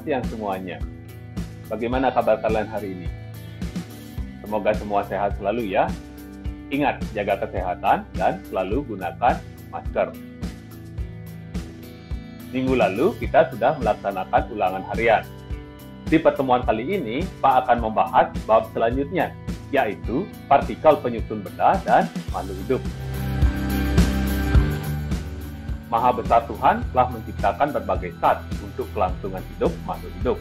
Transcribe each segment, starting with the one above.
Selamat siang semuanya. Bagaimana kabar kalian hari ini? Semoga semua sehat selalu ya. Ingat, jaga kesehatan dan selalu gunakan masker. Minggu lalu kita sudah melaksanakan ulangan harian. Di pertemuan kali ini, Pak akan membahas bab selanjutnya, yaitu partikel penyusun benda dan makhluk hidup. Maha Besar Tuhan telah menciptakan berbagai zat untuk kelangsungan hidup makhluk hidup.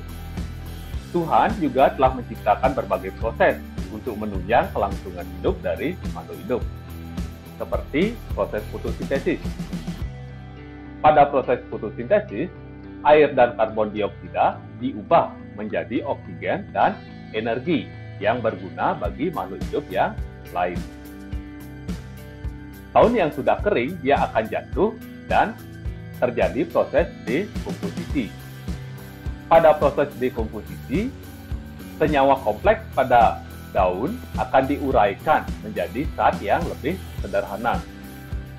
Tuhan juga telah menciptakan berbagai proses untuk menunjang kelangsungan hidup dari makhluk hidup, seperti proses fotosintesis. Pada proses fotosintesis, air dan karbon dioksida diubah menjadi oksigen dan energi yang berguna bagi makhluk hidup yang lain. Daun yang sudah kering, dia akan jatuh dan terjadi proses dekomposisi. Pada proses dekomposisi, senyawa kompleks pada daun akan diuraikan menjadi zat yang lebih sederhana,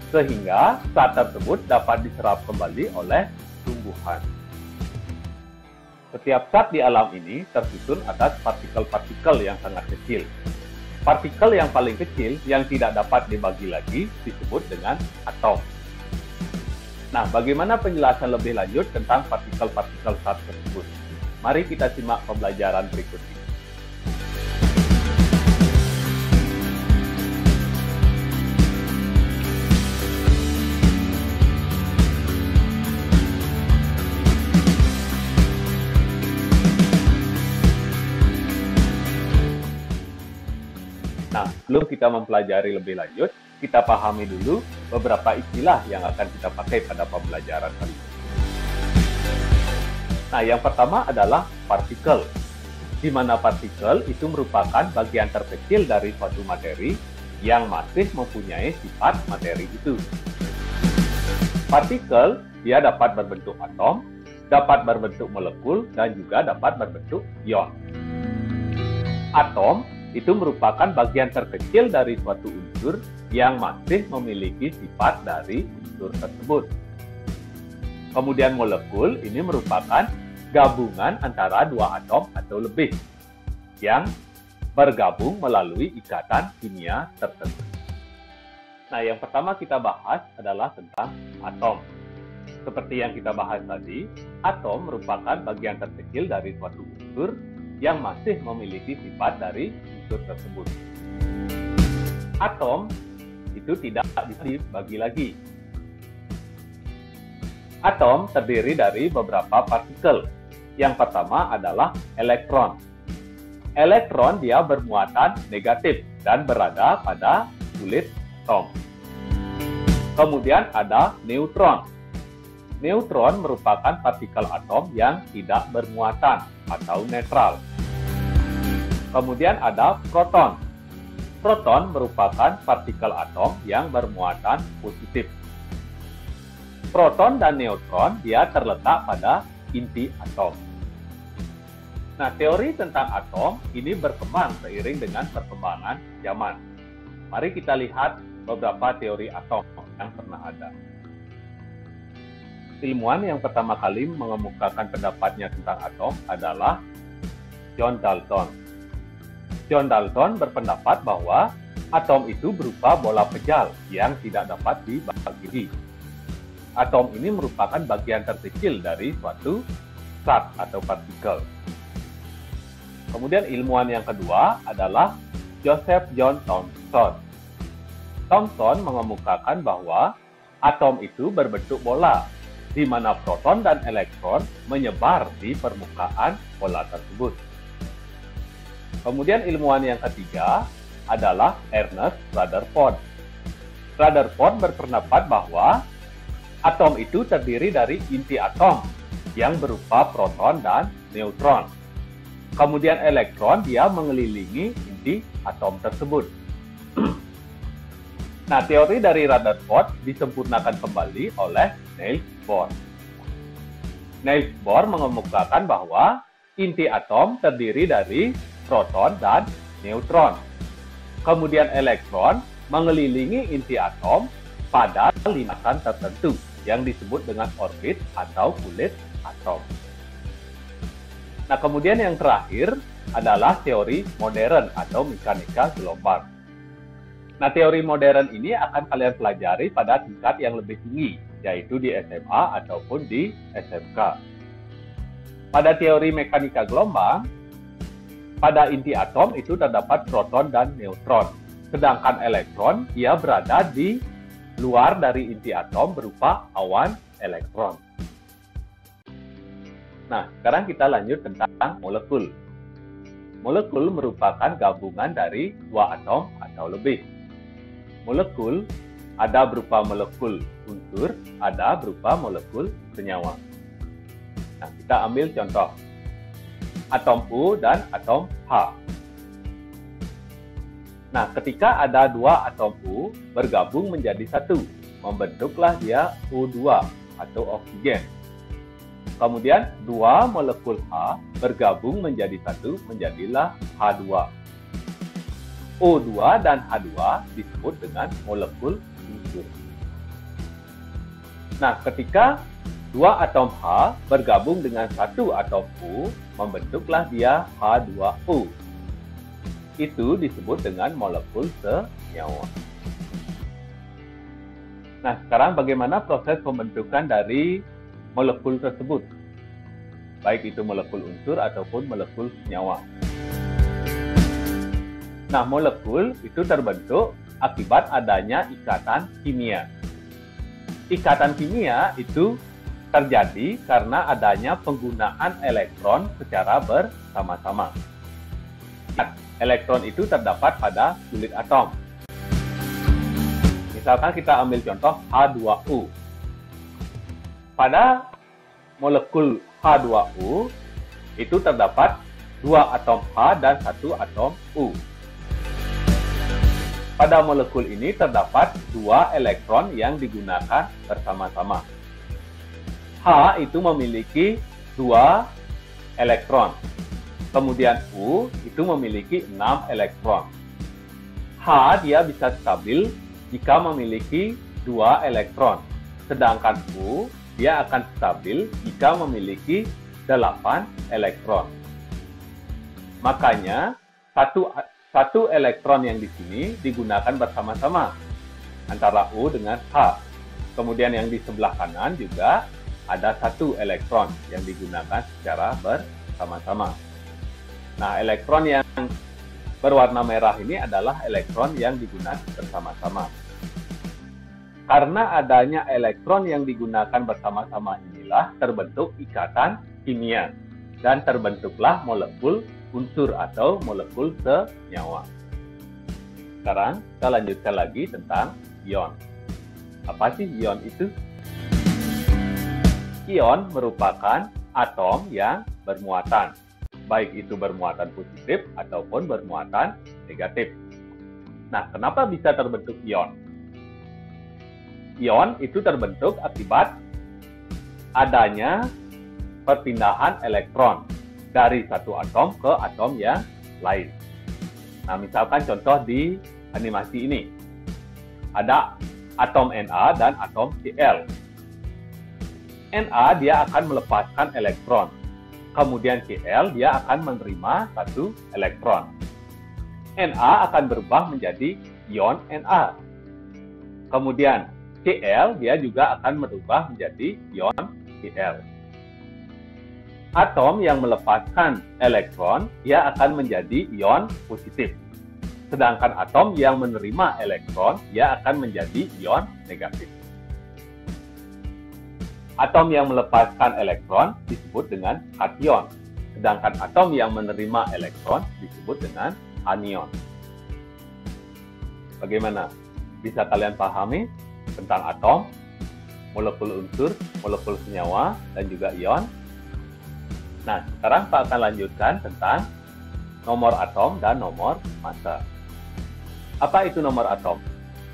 sehingga zat tersebut dapat diserap kembali oleh tumbuhan. Setiap zat di alam ini tersusun atas partikel-partikel yang sangat kecil. Partikel yang paling kecil yang tidak dapat dibagi lagi disebut dengan atom. Nah, bagaimana penjelasan lebih lanjut tentang partikel-partikel zat tersebut? Mari kita simak pembelajaran berikut ini. Nah, sebelum kita mempelajari lebih lanjut, kita pahami dulu beberapa istilah yang akan kita pakai pada pembelajaran kali ini. Nah, yang pertama adalah partikel, di mana partikel itu merupakan bagian terkecil dari suatu materi yang masih mempunyai sifat materi itu. Partikel, dia dapat berbentuk atom, dapat berbentuk molekul, dan juga dapat berbentuk ion. Atom itu merupakan bagian terkecil dari suatu unsur yang masih memiliki sifat dari unsur tersebut. Kemudian molekul ini merupakan gabungan antara dua atom atau lebih yang bergabung melalui ikatan kimia tertentu. Nah, yang pertama kita bahas adalah tentang atom. Seperti yang kita bahas tadi, atom merupakan bagian terkecil dari suatu unsur yang masih memiliki sifat dari unsur tersebut. Atom itu tidak bisa dibagi lagi. Atom terdiri dari beberapa partikel. Yang pertama adalah elektron. Elektron dia bermuatan negatif dan berada pada kulit atom. Kemudian ada neutron. Neutron merupakan partikel atom yang tidak bermuatan atau netral. Kemudian ada proton. Proton merupakan partikel atom yang bermuatan positif. Proton dan neutron dia terletak pada inti atom. Nah, teori tentang atom ini berkembang seiring dengan perkembangan zaman. Mari kita lihat beberapa teori atom yang pernah ada. Ilmuwan yang pertama kali mengemukakan pendapatnya tentang atom adalah John Dalton. John Dalton berpendapat bahwa atom itu berupa bola pejal yang tidak dapat dibagi. Atom ini merupakan bagian terkecil dari suatu zat atau partikel. Kemudian ilmuwan yang kedua adalah Joseph John Thomson. Thomson mengemukakan bahwa atom itu berbentuk bola, di mana proton dan elektron menyebar di permukaan bola tersebut. Kemudian ilmuwan yang ketiga adalah Ernest Rutherford. Rutherford berpendapat bahwa atom itu terdiri dari inti atom yang berupa proton dan neutron. Kemudian elektron dia mengelilingi inti atom tersebut. Nah, teori dari Rutherford disempurnakan kembali oleh Niels Bohr. Niels Bohr mengemukakan bahwa inti atom terdiri dari proton dan neutron. Kemudian elektron mengelilingi inti atom pada lintasan tertentu yang disebut dengan orbit atau kulit atom. Nah, kemudian yang terakhir adalah teori modern atau mekanika gelombang. Nah, teori modern ini akan kalian pelajari pada tingkat yang lebih tinggi, yaitu di SMA ataupun di SMK. Pada teori mekanika gelombang, pada inti atom itu terdapat proton dan neutron. Sedangkan elektron, ia berada di luar dari inti atom berupa awan elektron. Nah, sekarang kita lanjut tentang molekul. Molekul merupakan gabungan dari dua atom atau lebih. Molekul ada berupa molekul unsur, ada berupa molekul senyawa. Nah, kita ambil contoh. Atom U dan atom H. Nah, ketika ada dua atom U bergabung menjadi satu, membentuklah dia O2 atau oksigen. Kemudian dua molekul H bergabung menjadi satu, menjadilah H2. O2 dan H2 disebut dengan molekul unsur. Nah, ketika dua atom H bergabung dengan satu atom U, membentuklah dia H2O. Itu disebut dengan molekul senyawa. Nah, sekarang bagaimana proses pembentukan dari molekul tersebut? Baik itu molekul unsur ataupun molekul senyawa. Nah, molekul itu terbentuk akibat adanya ikatan kimia. Ikatan kimia itu terjadi karena adanya penggunaan elektron secara bersama-sama. Elektron itu terdapat pada kulit atom. Misalkan kita ambil contoh H2O. Pada molekul H2O itu terdapat dua atom H dan satu atom U. Pada molekul ini terdapat dua elektron yang digunakan bersama-sama. H itu memiliki dua elektron. Kemudian U itu memiliki 6 elektron. H dia bisa stabil jika memiliki 2 elektron. Sedangkan U dia akan stabil jika memiliki 8 elektron. Makanya satu elektron yang di sini digunakan bersama-sama antara U dengan H. Kemudian yang di sebelah kanan juga ada satu elektron yang digunakan secara bersama-sama. Nah, elektron yang berwarna merah ini adalah elektron yang digunakan bersama-sama. Karena adanya elektron yang digunakan bersama-sama inilah terbentuk ikatan kimia dan terbentuklah molekul unsur atau molekul senyawa. Sekarang kita lanjutkan lagi tentang ion. Apa sih ion itu? Ion merupakan atom yang bermuatan, baik itu bermuatan positif ataupun bermuatan negatif. Nah, kenapa bisa terbentuk ion? Ion itu terbentuk akibat adanya perpindahan elektron dari satu atom ke atom yang lain. Nah, misalkan contoh di animasi ini. Ada atom Na dan atom Cl. Na dia akan melepaskan elektron. Kemudian Cl dia akan menerima satu elektron. Na akan berubah menjadi ion Na. Kemudian Cl dia juga akan berubah menjadi ion Cl. Atom yang melepaskan elektron dia akan menjadi ion positif. Sedangkan atom yang menerima elektron dia akan menjadi ion negatif. Atom yang melepaskan elektron disebut dengan kation. Sedangkan atom yang menerima elektron disebut dengan anion. Bagaimana? Bisa kalian pahami tentang atom, molekul unsur, molekul senyawa, dan juga ion? Nah, sekarang Pak akan lanjutkan tentang nomor atom dan nomor massa. Apa itu nomor atom?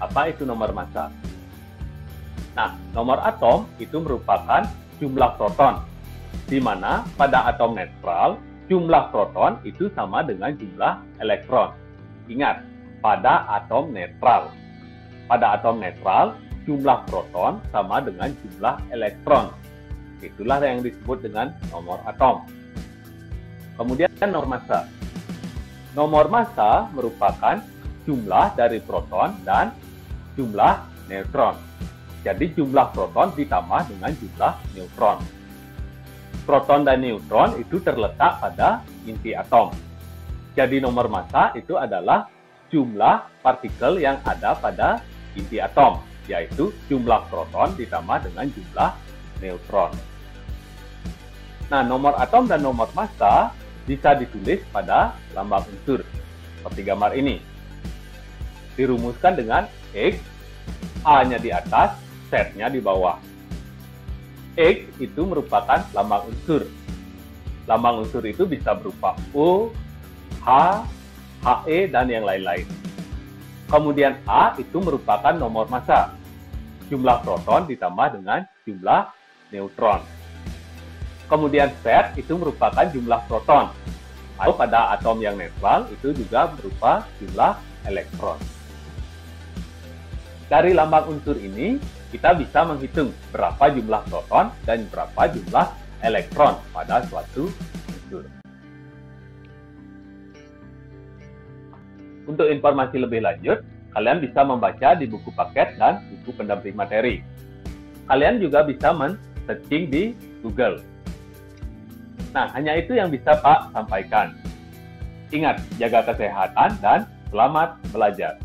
Apa itu nomor massa? Nah, nomor atom itu merupakan jumlah proton, di mana pada atom netral, jumlah proton itu sama dengan jumlah elektron. Ingat, pada atom netral. Pada atom netral, jumlah proton sama dengan jumlah elektron. Itulah yang disebut dengan nomor atom. Kemudian nomor massa. Nomor massa merupakan jumlah dari proton dan jumlah neutron. Jadi jumlah proton ditambah dengan jumlah neutron. Proton dan neutron itu terletak pada inti atom. Jadi nomor massa itu adalah jumlah partikel yang ada pada inti atom, yaitu jumlah proton ditambah dengan jumlah neutron. Nah, nomor atom dan nomor massa bisa ditulis pada lambang unsur, seperti gambar ini. Dirumuskan dengan X, A-nya di atas, Z-nya di bawah. X itu merupakan lambang unsur. Lambang unsur itu bisa berupa O, H, He, dan yang lain-lain. Kemudian A itu merupakan nomor massa. Jumlah proton ditambah dengan jumlah neutron. Kemudian Z itu merupakan jumlah proton. Atau pada atom yang netral itu juga berupa jumlah elektron. Dari lambang unsur ini, kita bisa menghitung berapa jumlah proton dan berapa jumlah elektron pada suatu unsur. Untuk informasi lebih lanjut, kalian bisa membaca di buku paket dan buku pendamping materi. Kalian juga bisa men-searching di Google. Nah, hanya itu yang bisa Pak sampaikan. Ingat, jaga kesehatan dan selamat belajar.